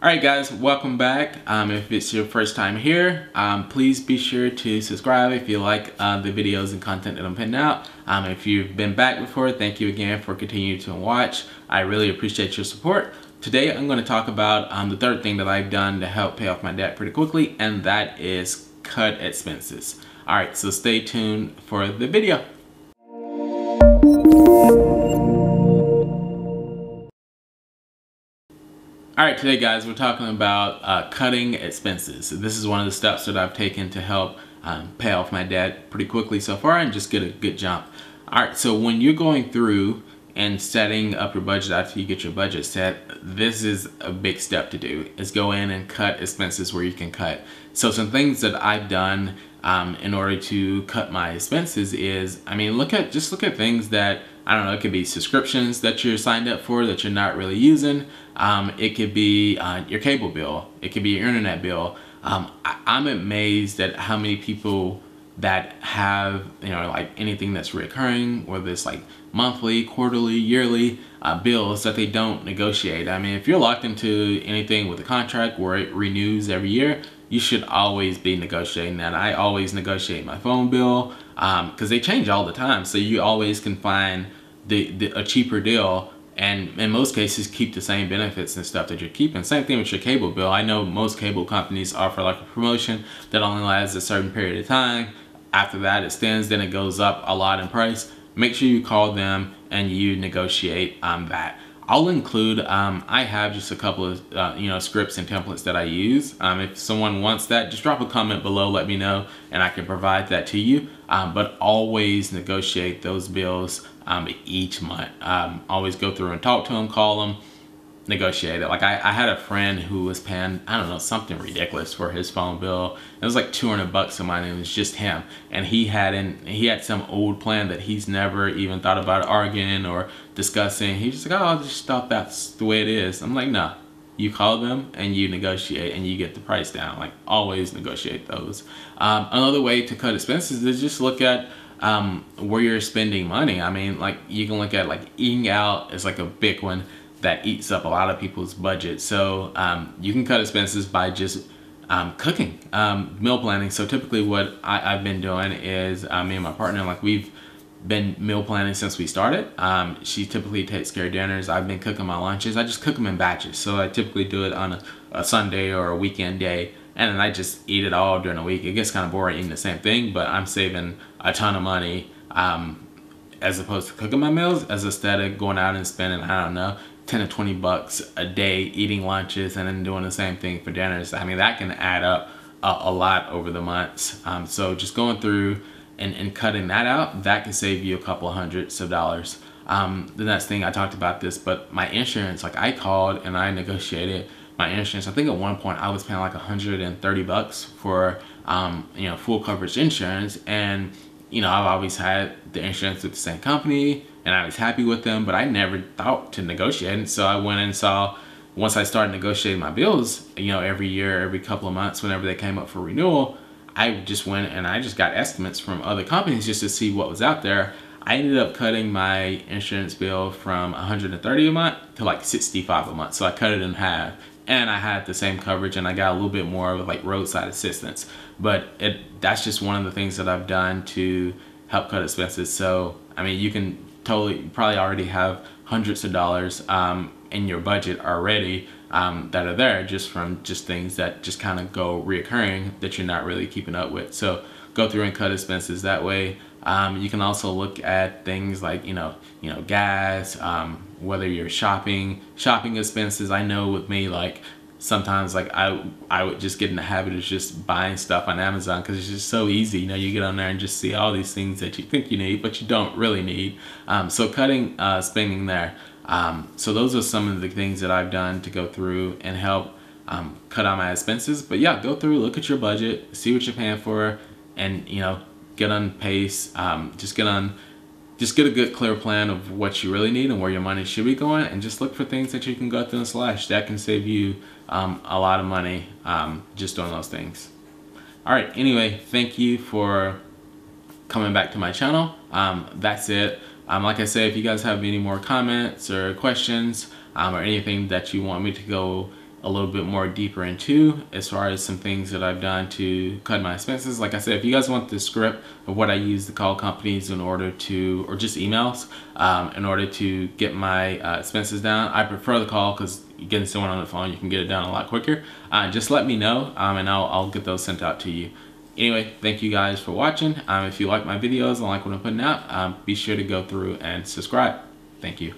Alright guys, welcome back. If it's your first time here, please be sure to subscribe if you like the videos and content that I'm putting out. If you've been back before, thank you again for continuing to watch. I really appreciate your support. Today I'm going to talk about the third thing that I've done to help pay off my debt pretty quickly, and that is cut expenses. Alright, so stay tuned for the video. Alright, today guys, we're talking about cutting expenses. This is one of the steps that I've taken to help pay off my debt pretty quickly so far and just get a good jump. Alright, so when you're going through and setting up your budget after you get your budget set, this is a big step to do, is go in and cut expenses where you can cut. So some things that I've done in order to cut my expenses is, just look at things that, I don't know, it could be subscriptions that you're signed up for that you're not really using. It could be your cable bill. It could be your internet bill. I'm amazed at how many people that have, like anything that's recurring, whether it's like monthly, quarterly, yearly bills that they don't negotiate. I mean, if you're locked into anything with a contract where it renews every year, you should always be negotiating that. I always negotiate my phone bill because they change all the time. So you always can find a cheaper deal, and in most cases keep the same benefits and stuff that you're keeping. Same thing with your cable bill. I know most cable companies offer like a promotion that only lasts a certain period of time. After that it extends, then it goes up a lot in price. Make sure you call them and you negotiate that. I'll include, I have just a couple of scripts and templates that I use. If someone wants that, just drop a comment below, let me know, and I can provide that to you. But always negotiate those bills each month. Always go through and talk to them, call them, negotiate it. Like I had a friend who was paying, I don't know, something ridiculous for his phone bill. It was like $200 a month, and it was just him. And he had some old plan that he's never even thought about arguing or discussing. He's just like, oh, I just thought that's the way it is. I'm like, no, you call them and you negotiate and you get the price down. Like, always negotiate those. Another way to cut expenses is just look at where you're spending money. I mean, like, you can look at like eating out is like a big one that eats up a lot of people's budget. So you can cut expenses by just cooking, meal planning. So typically what I've been doing is me and my partner, like, we've been meal planning since we started. She typically takes care of dinners. I've been cooking my lunches. I just cook them in batches. So I typically do it on a Sunday or a weekend day, and then I just eat it all during the week. It gets kind of boring eating the same thing, but I'm saving a ton of money as opposed to cooking my meals, as instead of going out and spending, I don't know, 10 to 20 bucks a day eating lunches and then doing the same thing for dinners. I mean, that can add up a lot over the months. So just going through and cutting that out, that can save you a couple of hundreds of dollars. The next thing, I talked about this, but my insurance, like, I called and I negotiated my insurance. I think at one point I was paying like 130 bucks for full coverage insurance, and I've always had the insurance with the same company and I was happy with them, but I never thought to negotiate. And so I went and saw, once I started negotiating my bills, every year, every couple of months, whenever they came up for renewal, I just went and I just got estimates from other companies just to see what was out there. I ended up cutting my insurance bill from 130 a month to like 65 a month. So I cut it in half, and I had the same coverage, and I got a little bit more of like roadside assistance. But that's just one of the things that I've done to help cut expenses. So, I mean, you can probably already have hundreds of dollars in your budget already that are there just from things that just kind of go reoccurring that you're not really keeping up with. So go through and cut expenses that way. You can also look at things like gas, whether you're shopping expenses. I know with me, like, sometimes, like, I would just get in the habit of just buying stuff on Amazon because it's just so easy. You get on there and just see all these things that you think you need but you don't really need. So cutting spending there. So those are some of the things that I've done to go through and help cut out my expenses. But yeah, go through, look at your budget, see what you're paying for, and get on pace. Just get a good clear plan of what you really need and where your money should be going, and just look for things that you can go through and slash. That can save you a lot of money just doing those things. Alright, anyway, thank you for coming back to my channel. That's it. Like I said, if you guys have any more comments or questions or anything that you want me to go a little bit more deeper into as far as some things that I've done to cut my expenses. Like I said, if you guys want the script of what I use to call companies in order to, or just emails, in order to get my expenses down, I prefer the call because getting someone on the phone, you can get it down a lot quicker. Just let me know, and I'll get those sent out to you. Anyway, thank you guys for watching. If you like my videos and like what I'm putting out, be sure to go through and subscribe. Thank you.